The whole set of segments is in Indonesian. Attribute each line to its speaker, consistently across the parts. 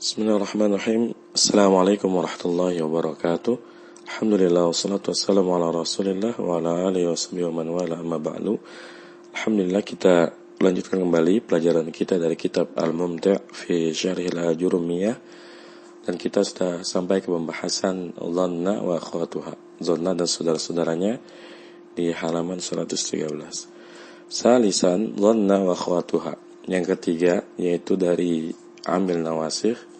Speaker 1: Bismillahirrahmanirrahim. Assalamualaikum warahmatullahi wabarakatuh. Alhamdulillah wassalatu wassalamu ala rasulillah wa ala alihi washabihi wa man wala amma ba'du. Alhamdulillah, kita lanjutkan kembali pelajaran kita dari kitab Al-Mumti' fi Syarhil Ajurumiyah, dan kita sudah sampai ke pembahasan dhanna wa akhwatuha, dhanna dan saudara-saudaranya, di halaman 113. Salisan dhanna wa akhwatuha, yang ketiga yaitu dari amil nawasikh.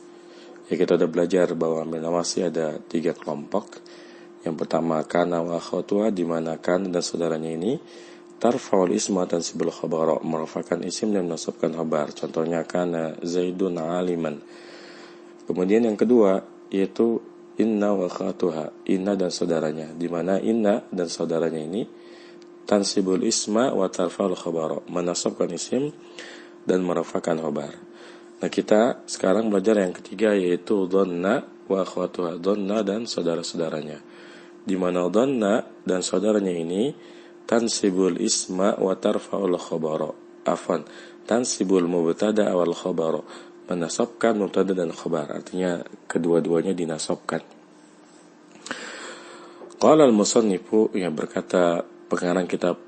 Speaker 1: Ya, kita sudah belajar bahwa amil nawasih ada 3 kelompok. Yang pertama kana wa akhwatuha, di mana kan dan saudaranya ini tarfa'ul isma tansibul khabara, merupakan isim dan menasabkan khabar. Contohnya kana zaidun aliman. Kemudian yang kedua yaitu inna wa akhwatuha, inna dan saudaranya, di mana inna dan saudaranya ini tansibul isma wa tarfa'ul khabara, menasabkan isim dan merupakan khabar. Nah, kita sekarang belajar yang ketiga yaitu dhanna wa akhwatuha, dhanna dan saudara-saudaranya, di mana dhanna dan saudaranya ini tansibul isma wa tarfa'ul khabara, tansibul mubtada wal khabara, menasabkan mubtada dan khabar, artinya kedua-duanya dinasabkan. Qala al-musannifu, yang berkata pengarang kitab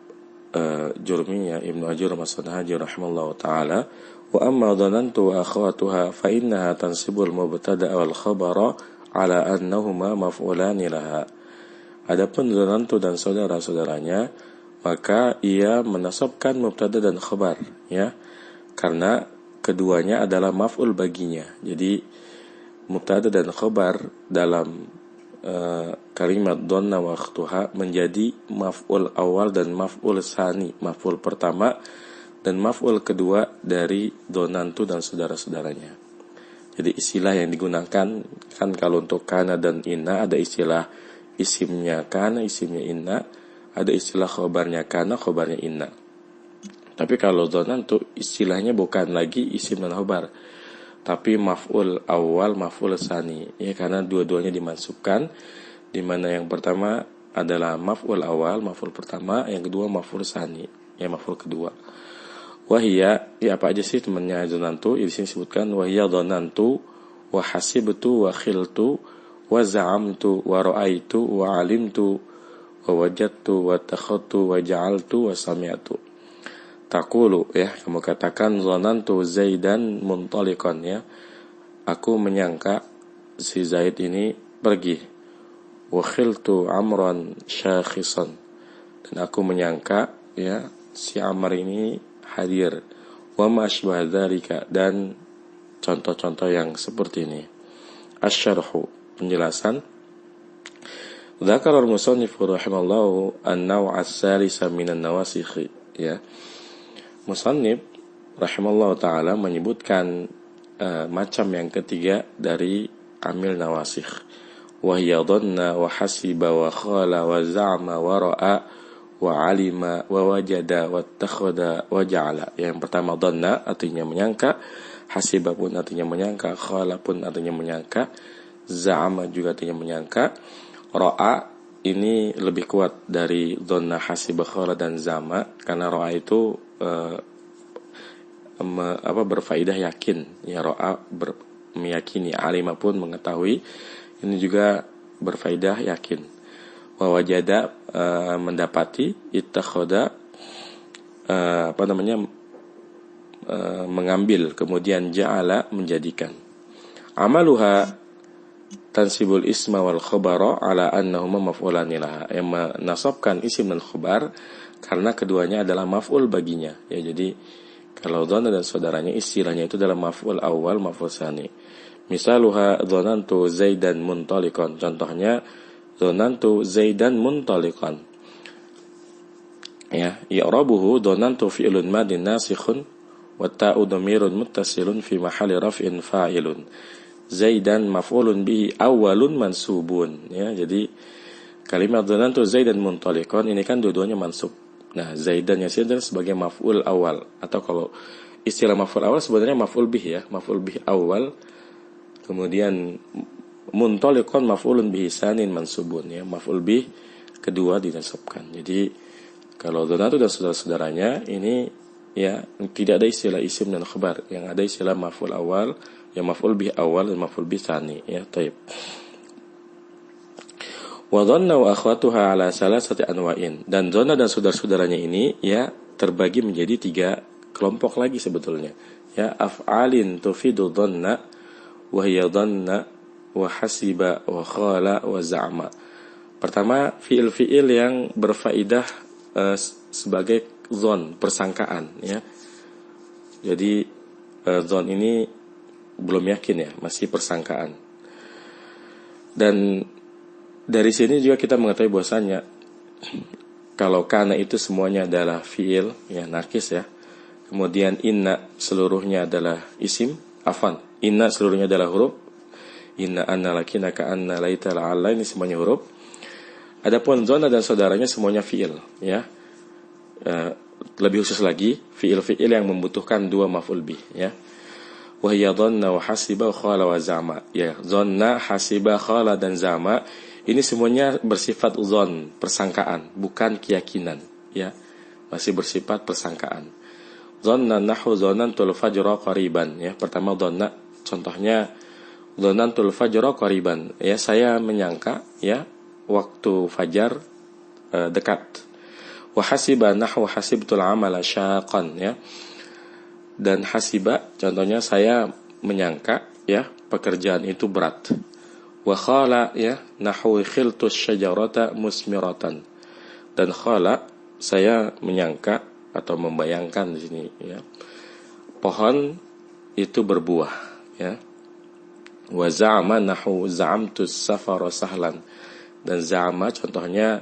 Speaker 1: Jurmiyah Ibnu Ajur Mas'ud-Haji rahimallahu taala, wa amma dhanantu wa akhwatuha fa innaha tansibul mubtada wal khabara ala annahuma maf'ulani laha. Adapun dhanantu dan saudara-saudaranya, maka ia menasabkan mubtada dan khabar, ya, karena keduanya adalah maf'ul baginya. Jadi mubtada dan khabar dalam kalimat dhanna wa akhwatuha menjadi maf'ul awal dan maf'ul tsani, maf'ul pertama dan maf'ul kedua dari dhanantu dan saudara-saudaranya. Jadi istilah yang digunakan kan kalau untuk kana dan inna ada istilah isimnya kana, isimnya inna, ada istilah khabarnya kana, khabarnya inna. Tapi kalau dhanantu istilahnya bukan lagi isim dan khabar, tapi maf'ul awal, maf'ul tsani, ya, karena dua-duanya dimansubkan, di mana yang pertama adalah maf'ul awal, maf'ul pertama, yang kedua maf'ul tsani, ya, maf'ul kedua. Wahia, ya, apa aja sih temannya dhanantu? Di sini disebutkan wahia dhanantu wa hasibtu wa khiltu wa za'amtu wa ra'aitu wa alimtu wa wajadtu wa takhadtu wa ja'altu wa sami'tu. Taqulu, ya, kamu katakan dhanantu Zaidan muntaliqan, ya, aku menyangka si Zaid ini pergi. Wa khiltu Amran syakhisan, dan aku menyangka, ya, si Amr ini hadir. Wa ma asbah dzalika, dan contoh-contoh yang seperti ini. Asy-syarhu, penjelasan. Dzakara al-musannif rahimallahu an-naw'a ats-tsalisa minan nawasikh, ya. Musannif rahimallahu ta'ala menyebutkan macam yang ketiga dari amil nawasikh. Wahya dhanna wa hasiba wa khala wa za'ama wa ra'a wa alima wa wajada wa takhada wa ja'ala. Yang pertama dhanna artinya menyangka, hasiba pun artinya menyangka, khala pun artinya menyangka, za'ama juga artinya menyangka, ra'a ini lebih kuat dari dhanna, hasiba, khala dan za'ama, karena ra'a itu berfaidah yakin, ya, ra'a meyakini, alima pun mengetahui, ini juga berfaidah yakin. Wa wajada mendapati, ittakhadha mengambil, kemudian ja'ala menjadikan. Amaluha tansibul isma wal khabara ala annahuma maf'ulani laha, yang menasabkan isim dan khabar karena keduanya adalah maf'ul baginya, ya. Jadi kalau dhanna dan saudaranya istilahnya itu adalah maf'ul awal, maf'ul tsani. Misaluha dhanantu Zaidan muntaliqan, contohnya dhanantu Zaidan muntaliqan, ya. I'rabuhu dhanantu fi'lun madin nasikhun wa ta'u dhamirun muttasilun fi mahalli raf'in fa'ilun. Zaidan maf'ulun bihi awwalun mansubun, ya. Jadi kalimat dhanantu Zaidan muntaliqan ini kan dua-duanya mansub. Nah, Zaidan yang sini sebagai maf'ul awal, atau kalau istilah maf'ul awal sebenarnya maf'ul bih, ya, maf'ul bih awal, kemudian muntaliqan maf'ulun bihi sanin mansubun, ya, maf'ul bih kedua dinasabkan. Jadi kalau dhanantu dan saudara-saudaranya ini, ya, tidak ada istilah isim dan khabar, yang ada istilah maf'ul awal, Ya maf'ul bih awal dan maf'ul bih tsani, ya. Taib. Wa dhanna wa akhwatuha ala salasati anwa'in. Dan dhanna dan saudara-saudaranya ini ya terbagi menjadi 3 kelompok lagi sebetulnya. Ya, af'alin tufidu dhanna wa hiya dhanna wa hasiba wa khala wa za'ma. Pertama, fiil-fiil yang berfaidah sebagai zon, persangkaan, ya. Jadi zon ini belum yakin ya, masih persangkaan. Dan dari sini juga kita mengetahui bahwasanya kalau kana itu semuanya adalah fiil ya nakis ya. Kemudian inna seluruhnya adalah isim, inna seluruhnya adalah huruf. Inna anna lakina ka anna laita la'alla, ini semuanya huruf. Adapun zona dan saudaranya semuanya fiil ya. Lebih khusus lagi fiil-fiil yang membutuhkan 2 maf'ul bih ya. Wa hiya dhanna wa hasiba khala wa zama. Ya, dhanna, hasiba, khala dan zama ini semuanya bersifat zon, persangkaan, bukan keyakinan ya. Masih bersifat persangkaan. Dhanna nahu dhanantul fajra qariban ya. Pertama dhanna, contohnya dhanantul fajra qariban ya, saya menyangka ya waktu fajar dekat. Wa hasiba nahu hasibtul amala syaqan ya. Dan hasiba contohnya saya menyangka ya pekerjaan itu berat. Wa khala ya nahu khiltus syajarata musmiratan. Dan khala saya menyangka atau membayangkan di sini ya pohon itu berbuah ya. Wa za'ama nahu za'amtus safara sahlan. Dan za'ama contohnya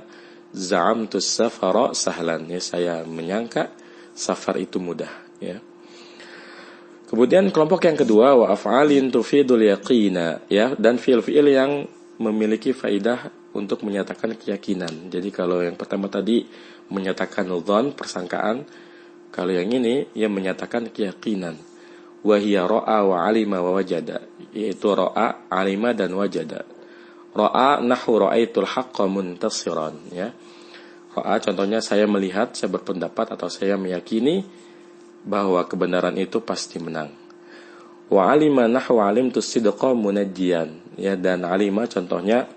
Speaker 1: za'amtus safara sahlan ya, saya menyangka safar itu mudah ya. Kemudian kelompok yang kedua wa af'alin tufidul yaqina ya, dan fiil-fiil yang memiliki faidah untuk menyatakan keyakinan. Jadi kalau yang pertama tadi menyatakan dzan, persangkaan, kalau yang ini yang menyatakan keyakinan. Wa hiya ra'a wa 'alima wa wajada, yaitu ra'a, 'alima dan wajada. Ra'a nahu ra'aitul haqqa muntasiran ya. Ra'a contohnya saya melihat, saya berpendapat atau saya meyakini bahwa kebenaran itu pasti menang. Wa 'alima nahu 'alimtu sidqa munajjian ya, dan 'alima contohnya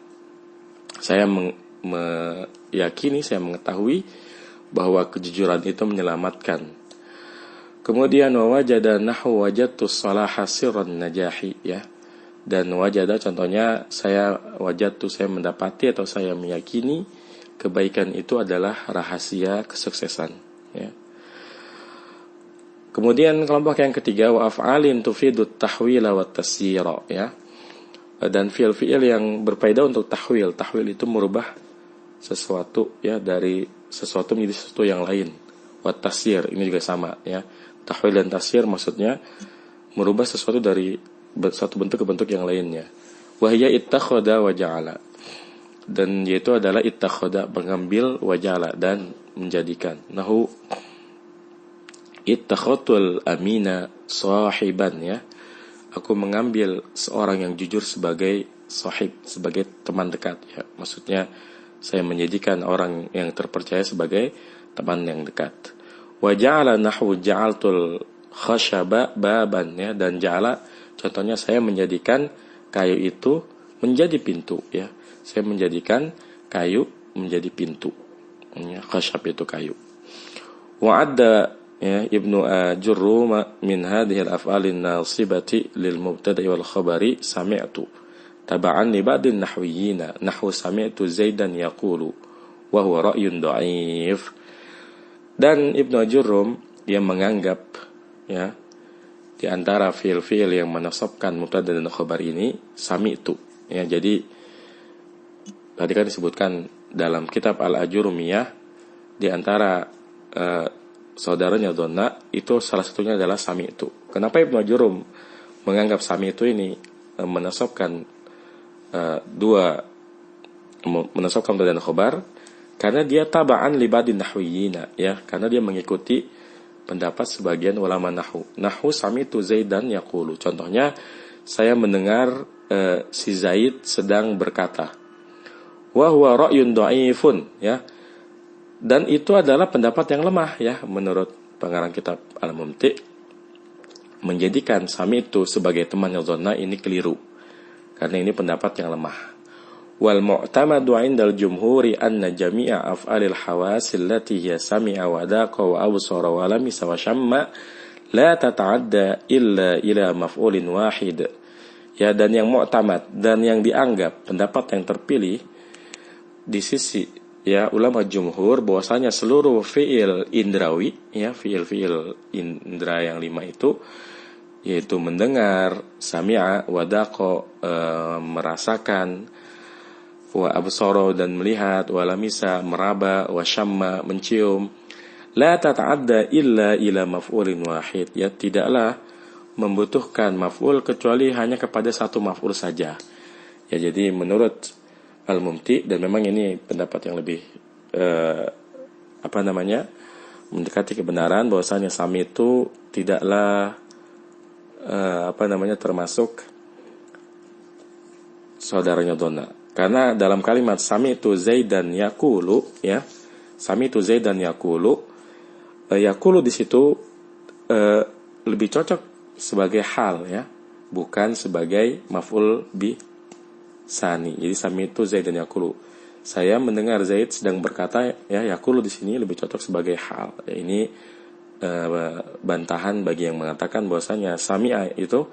Speaker 1: saya meyakini, saya mengetahui bahwa kejujuran itu menyelamatkan. Kemudian wa wajada nahu wajadtu salaha sirran najahi ya. Dan wajada contohnya saya wajadtu, saya mendapati atau saya meyakini kebaikan itu adalah rahasia kesuksesan ya. Kemudian kelompok yang ketiga wa af'alin tufidut tahwila wa tasyira ya. Dan fiil-fiil yang berfaedah untuk tahwil. Tahwil itu merubah sesuatu ya dari sesuatu menjadi sesuatu yang lain. Wa tasyir ini juga sama ya. Tahwil dan tasyir maksudnya merubah sesuatu dari satu bentuk ke bentuk yang lainnya. Wa hiya ittakhadha wa ja'ala. Dan yaitu adalah ittakhadha, mengambil, wa ja'ala dan menjadikan. Nahu ittakhadtul amina sahiban ya. Aku mengambil seorang yang jujur sebagai sahib, sebagai teman dekat ya. Maksudnya saya menjadikan orang yang terpercaya sebagai teman yang dekat. Wa ja'ala nahwu ja'altul khashaba baban ya, dan ja'ala contohnya saya menjadikan kayu itu menjadi pintu ya. Saya menjadikan kayu menjadi pintu. Ya, khashab itu kayu. Wa adda ya Ibnu Ajurrum min hadhihi al-af'alin nasibati lil mubtada'i wal khabari sami'tu tab'an li ba'din nahwiyyin nahwu sami'tu Zaidan yaqulu wa huwa ra'yun dha'if. Dan Ibnu Ajurrum yang menganggap ya di antara fiil-fiil yang menasabkan mubtada dan khabar ini sami'tu ya. Jadi tadi kan disebutkan dalam kitab Al-Ajurumiyah di antara saudaranya dhanna itu salah satunya adalah sami'tu. Kenapa Ibnu Ajurrum menganggap sami'tu ini menasabkan menasabkan mubtada dan khabar? Karena dia taba'an li ba'din nahwiyyin ya, karena dia mengikuti pendapat sebagian ulama nahwu. Nahwu sami'tu Zaidan yaqulu. Contohnya saya mendengar si Zaid sedang berkata. Wa huwa ra'yun dha'ifun ya. Dan itu adalah pendapat yang lemah ya menurut pengarang kitab Al-Mumti'. menjadikan sami'tu sebagai temannya dhanna ini keliru, karena ini pendapat yang lemah. Wal mu'tamadu 'indal jumhuri anna jami'a af'alil hawasil lati hiya sami'a wa daqa wa absara wa lamisa wa shamma la tata'adda illa ila maf'ulin wahid. Ya, dan yang mu'tamad dan yang dianggap pendapat yang terpilih di sisi ya ulama jumhur bahwasanya seluruh fi'il indrawi, ya fi'il indra yang 5 itu, yaitu mendengar, sami'a, wadaqo, merasakan, wa absara, dan melihat, wa lamisa, meraba, wa syamma, mencium, la tata'adda illa ila maf'ulin wahid, ya tidaklah membutuhkan maf'ul kecuali hanya kepada satu maf'ul saja. Ya, jadi menurut Al-Mumti, dan memang ini pendapat yang lebih mendekati kebenaran, bahwasanya sami itu tidaklah termasuk saudaranya dhanna. Karena dalam kalimat sami itu Zaidan yaqulu, ya, sami itu Zaidan yaqulu, yaqulu di situ lebih cocok sebagai hal, ya, bukan sebagai maf'ul bi sani. Jadi sami itu Zaidan yaqulu, saya mendengar Zaid sedang berkata, ya, yaqulu di sini lebih cocok sebagai hal. Ya, ini bantahan bagi yang mengatakan bahwasanya sami'a itu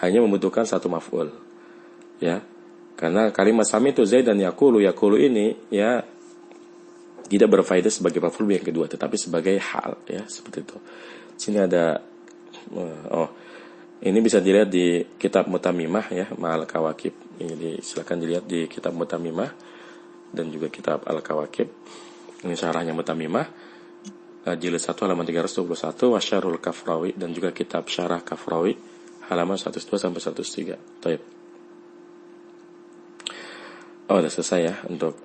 Speaker 1: hanya membutuhkan satu maf'ul, ya. Karena kalimat sami itu Zaidan yaqulu ini, ya, tidak berfaedah sebagai maf'ul yang kedua, tetapi sebagai hal, ya, seperti itu. Sini ada ini bisa dilihat di kitab Mutamimah, ya, Ma'al Kawakib. Ini silakan dilihat di kitab Mutamimah dan juga kitab Al-Kawakib. Ini syarahnya Mutamimah, jilid 1 halaman 321, Wasyarul Kafrawi, dan juga kitab Syarah Kafrawi halaman 102 sampai 103. Baik. Udah selesai, ya, untuk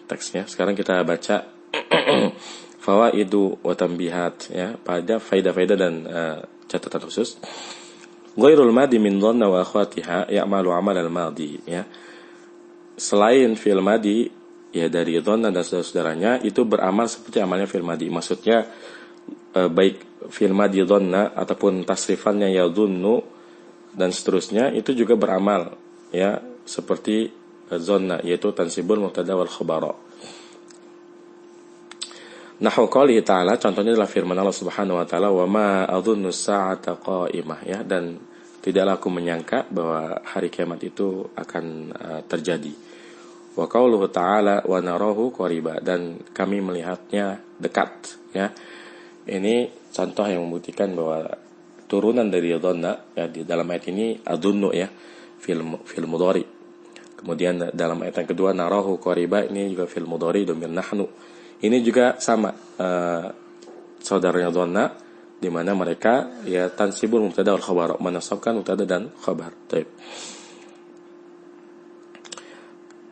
Speaker 1: teksnya. Sekarang kita baca fawaidu wa tanbihat, ya, pada faedah-faedah dan catatan khusus. Ghairul madi min dhanna wa akhwatiha ya'malu 'amal al-madi, ya. Selain fi'il madi, ya, dari dhanna dan saudara-saudaranya itu beramal seperti amalnya fi'il madi. Maksudnya baik fi'il madi dhanna ataupun tasrifannya yadhunnu dan seterusnya itu juga beramal, ya, seperti dhanna, yaitu tansibul mubtada wal khabara. Nahu qalihi ta'ala, contohnya adalah firman Allah Subhanahu wa taala, wa ma adhunnu sa'ata qa'imah, ya, dan tidaklah aku menyangka bahwa hari kiamat itu akan terjadi. Wa qauluhu ta'ala wa narahu qariba, dan kami melihatnya dekat, ya. Ini contoh yang membuktikan bahwa turunan dari dhanna, ya, di dalam ayat ini adhunnu, ya, fil mudhari. Kemudian dalam ayat yang kedua narahu qariba, ini juga fil mudhari dhamir nahnu. Ini juga sama saudaranya dhanna, di mana mereka, ya, tansibul mubtada wal khabar, menasabkan mubtada dan khabar. Baik.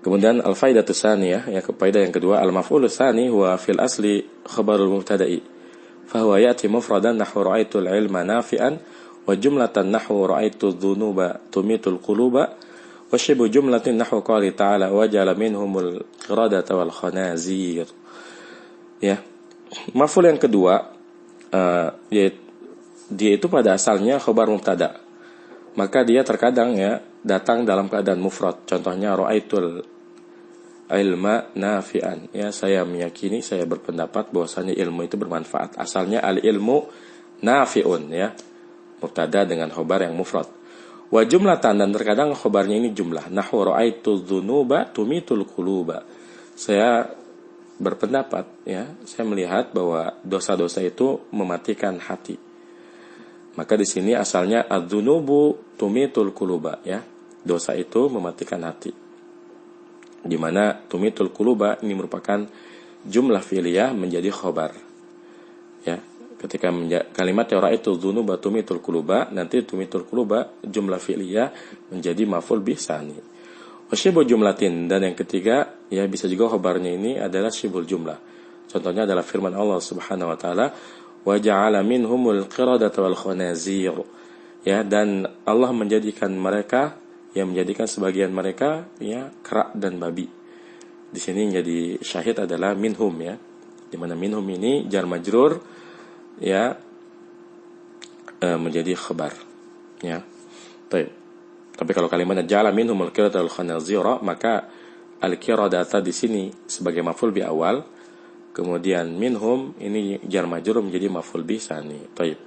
Speaker 1: Kemudian al-faidatu tsaniyah, ya, faedah yang kedua, al-maf'ul tsani huwa fil asli khabarul mubtada'i, fa huwa ya'ti mufradan nahwu ra'aitu al-'ilma nafi'an, wa jumlatan nahwu ra'aitu adh-dhunuba tumitul quluba, wa shibu jumlatin nahwu qali ta'ala wa ja'ala minhumul qiradata wal khanazir. Ya, maf'ul yang kedua, dia itu pada asalnya khabar mubtada, maka dia terkadang, ya, datang dalam keadaan mufrad. Contohnya ra'aitul ilma nafi'an, ya, saya meyakini, saya berpendapat bahwasanya ilmu itu bermanfaat. Asalnya al ilmu nafi'un, ya, mubtada dengan khabar yang mufrad. Wa jumlatan, dan terkadang khabarnya ini jumlah, nahwu ra'aitu dzunuba tumitul quluba, saya berpendapat, ya, saya melihat bahwa dosa-dosa itu mematikan hati. Maka di sini asalnya adzunubu tumitul quluba, ya, dosa itu mematikan hati, di mana tumitul quluba ini merupakan jumlah fi'liyah menjadi khabar, ya. Ketika kalimat ra'aitu dzunuba tumitul quluba, nanti tumitul quluba jumlah fi'liyah menjadi maf'ul bih tsani. Wasyibul jumlatin, dan yang ketiga, ya, bisa juga khabarnya ini adalah syibul jumlah. Contohnya adalah firman Allah Subhanahu wa taala, wa ja'ala minhumul qiradata wal khanazir, ya, dan Allah menjadikan mereka, yang menjadikan sebagian mereka, ya, kera dan babi. Di sini jadi syahid adalah minhum, ya, di mana minhum ini jar majrur, ya, menjadi khabar, ya. Tapi kalau kalimatnya ja'ala minhumul qiradata wal khanazira, maka al-qiradata di sini sebagai maf'ul bi awal, kemudian minhum ini jar majrur menjadi maf'ul bi tsani. Baik.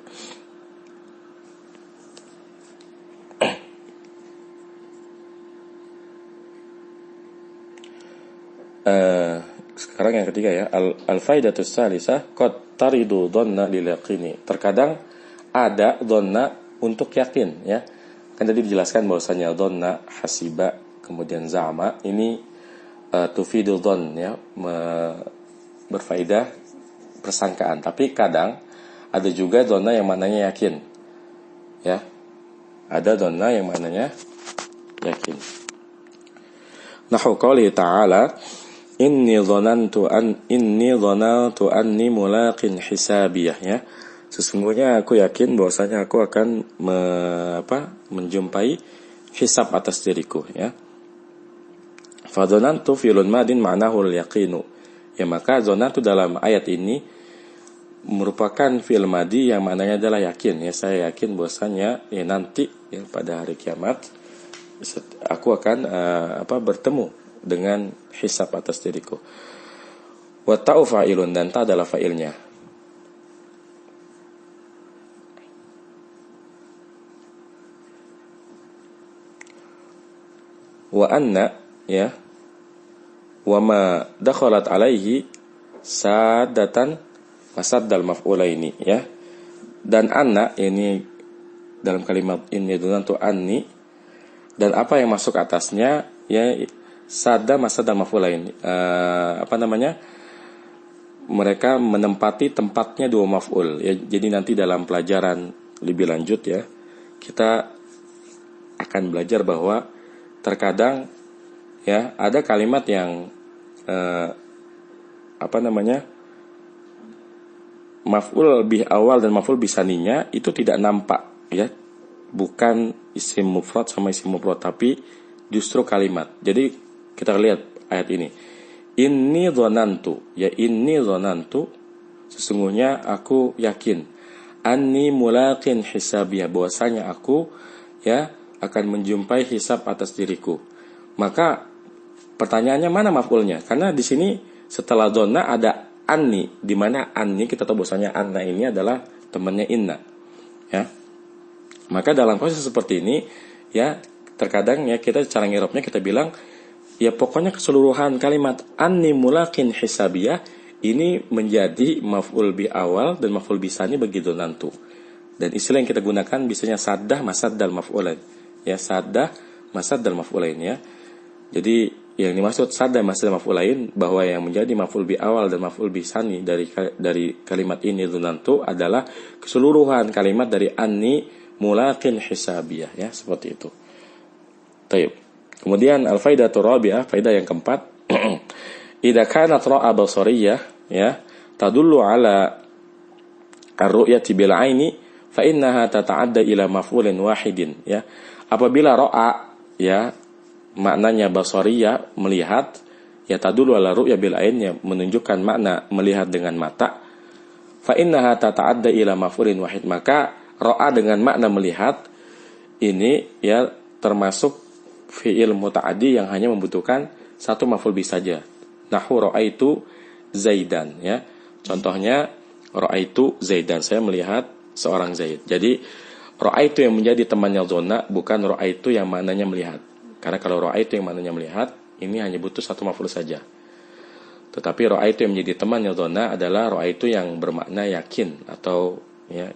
Speaker 1: Sekarang yang ketiga ya, al-faidatus salisah qad taridu dhanna lil yaqini. Terkadang ada dhanna untuk yakin, ya. Kan tadi dijelaskan bahwasanya dhanna, hasiba, kemudian za'ama ini tufidu dhann, ya, berfaedah persangkaan. Tapi kadang ada juga dhanna yang maknanya yakin. Ya. Ada dhanna yang maknanya yakin. Nahu qouli ta'ala inni dhanantu anni mulaqin hisabiyah, ya. Sesungguhnya aku yakin bahwasanya aku akan menjumpai hisab atas diriku, ya. Fa dhanantu fi'lun madin ma'nahu al-yaqinu. Ya, maka dhanantu dalam ayat ini merupakan fi'il madi yang maknanya adalah yakin, ya. Saya yakin bahwasanya ya nanti, ya, pada hari kiamat aku akan bertemu dengan hisab atas diriku. Wa ta'u fa'ilun, dan ta adalah fa'ilnya. Wa anna, ya, wa ma dakhalat alaihi sadatan masaddal maf'ulaini, ya. Dan anna ini dalam kalimat ini dhanantu anni, dan apa yang masuk atasnya, ya, sada masaddal maf'ulaini, mereka menempati tempatnya dua maf'ul, ya. Jadi nanti dalam pelajaran lebih lanjut, ya, kita akan belajar bahwa terkadang, ya, ada kalimat yang maf'ul bih awal dan maf'ul bisaninya itu tidak nampak, ya, bukan isim mufrad sama isim mufrad, tapi justru kalimat. Jadi kita lihat ayat ini, inni dhanantu, ya, inni dhanantu, sesungguhnya aku yakin, anni mulaqin hisabiyah, bahwasanya aku, ya, akan menjumpai hisab atas diriku. Maka pertanyaannya mana maf'ulnya? Karena di sini setelah dhanna ada anni, di mana anni kita tahu bahwasanya anna ini adalah temannya inna, ya. Maka dalam proses seperti ini, ya, terkadang, ya, kita cara ngirapnya kita bilang, ya, pokoknya keseluruhan kalimat anni mulaqin hisabiyah ini menjadi maf'ul bi awal dan maf'ul bi tsani bagi dhanantu. Dan istilah yang kita gunakan biasanya saddah masaddal maf'ulain, ya, saddah masaddal maf'ulain, ya. Jadi yang dimaksud saddah masaddal maf'ulain, bahwa yang menjadi maf'ul bi awal dan maf'ul bi tsani dari kalimat ini dhanantu adalah keseluruhan kalimat dari anni mulaqin hisabiyah, ya, seperti itu. Baik. Kemudian al-faidatu rabi'ah, faedah yang keempat, idza kanat ra'a basariyah, ya, tadullu ala ar-ru'yati bil 'aini fa innaha tata'adda ila maf'ulin wahidin, ya. Apabila ra'a, ya, maknanya basariyah, melihat, ya, tadullu ala ru'ya bil 'ain, ya, menunjukkan makna melihat dengan mata, fa innaha tata'adda ila maf'ulin wahid, maka ra'a dengan makna melihat ini, ya, termasuk fi'il muta'addi yang hanya membutuhkan satu maf'ul bi saja. Nahu ra'aitu Zaidan, ya. Contohnya ra'aitu Zaidan, saya melihat seorang Zaid. Jadi ra'aitu yang menjadi temannya dhanna, bukan ra'aitu yang maknanya melihat. Karena kalau ra'aitu yang maknanya melihat ini hanya butuh satu maf'ul saja. Tetapi ra'aitu yang menjadi temannya dhanna adalah ra'aitu yang bermakna yakin atau, ya,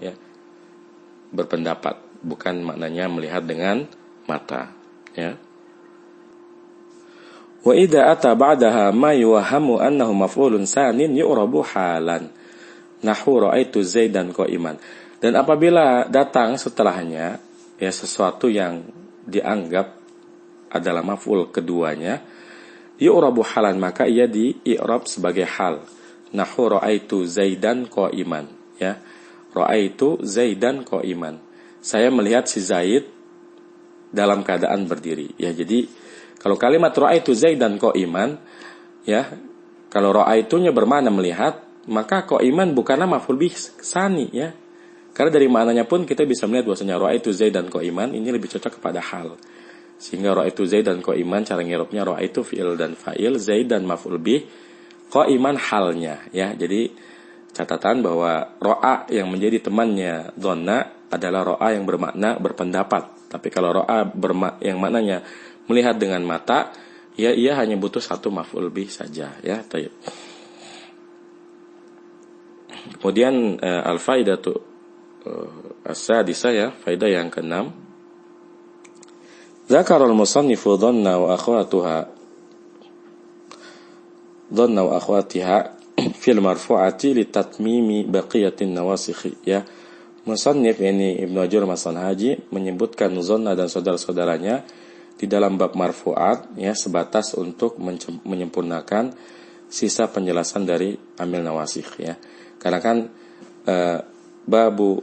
Speaker 1: berpendapat, bukan maknanya melihat dengan mata, ya. Wa idza ata ba'daha ma yuwahhamu annahu maf'ulun sanin yu'rabu halan. Nahu ra'aitu Zaidan qa'iman. Dan apabila datang setelahnya, ya, sesuatu yang dianggap adalah maf'ul keduanya, yu'rabu halan, maka ia di-i'rab sebagai hal. Nahu ra'aitu Zaidan qa'iman, ya. Ra'aitu Zaidan qa'iman. Saya melihat si Zaid dalam keadaan berdiri, ya. Jadi kalau kalimat ra'aitu Zaidan qa'iman, ya, kalau ra'aitunya bermakna melihat, maka qa'iman bukanlah maf'ul bih tsani, ya. Karena dari maknanya pun kita bisa melihat bahwasanya ra'aitu Zaidan qa'iman ini lebih cocok kepada hal. Sehingga ra'aitu Zaidan qa'iman cara ngirupnya ra'aitu fi'il dan fa'il, Zaidan maf'ul bih, qa'iman halnya ya. Jadi catatan bahwa ro'a yang menjadi temannya dhanna adalah ro'a yang bermakna berpendapat. Tapi kalau ro'a yang maknanya melihat dengan mata, ya ia hanya butuh satu maf'ul bih saja ya. Taib. Kemudian al-faidatu as-sadisah ya, faedah yang keenam. Zakara al-musannifu dhanna wa akhwatiha fil marfu'ati litatmimi baqiyatin nawasikh ya. Musannif ini Ibnu Ajur Masan Haji menyebutkan dhanna dan saudara-saudaranya di dalam bab marfu'at ya, sebatas untuk menyempurnakan sisa penjelasan dari amil nawasikh ya. Karena kan babu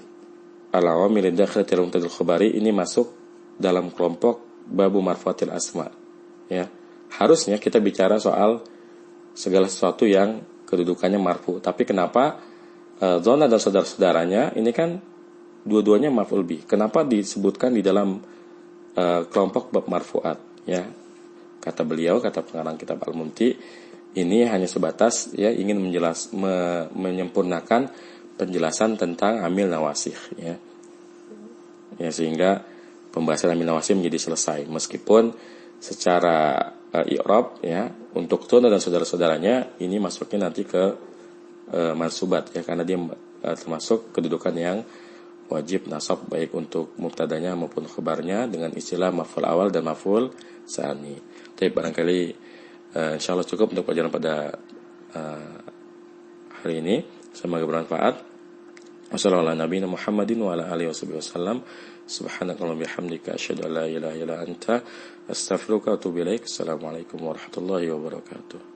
Speaker 1: al-awamil dakhilati al-mubtada'il khabari ini masuk dalam kelompok babu marfu'atil asma ya. Harusnya kita bicara soal segala sesuatu yang kedudukannya marfu. Tapi kenapa dhanna dan saudara-saudaranya ini kan dua-duanya maf'ul bih. Kenapa disebutkan di dalam kelompok bab marfu'at ya? Kata beliau, kata pengarang kitab Al-Mumti, ini hanya sebatas ya ingin menyempurnakan penjelasan tentang amil nawasikh ya. Ya, sehingga pembahasan amil nawasikh menjadi selesai. Meskipun secara i'rab ya, untuk dhanna dan saudara-saudaranya ini masuknya nanti ke mansubat ya, karena dia termasuk kedudukan yang wajib nasab baik untuk mubtadanya maupun khabarnya dengan istilah maf'ul awal dan maf'ul tsani. Tapi barangkali insyaallah cukup untuk pelajaran pada hari ini. Semoga bermanfaat. Wassalamualaikum warahmatullahi wabarakatuh. Subhanakallahumma bihamdika asyhadu an la ilaha illa anta astaghfiruka wa atubu ilaik. Assalamualaikum warahmatullahi wabarakatuh.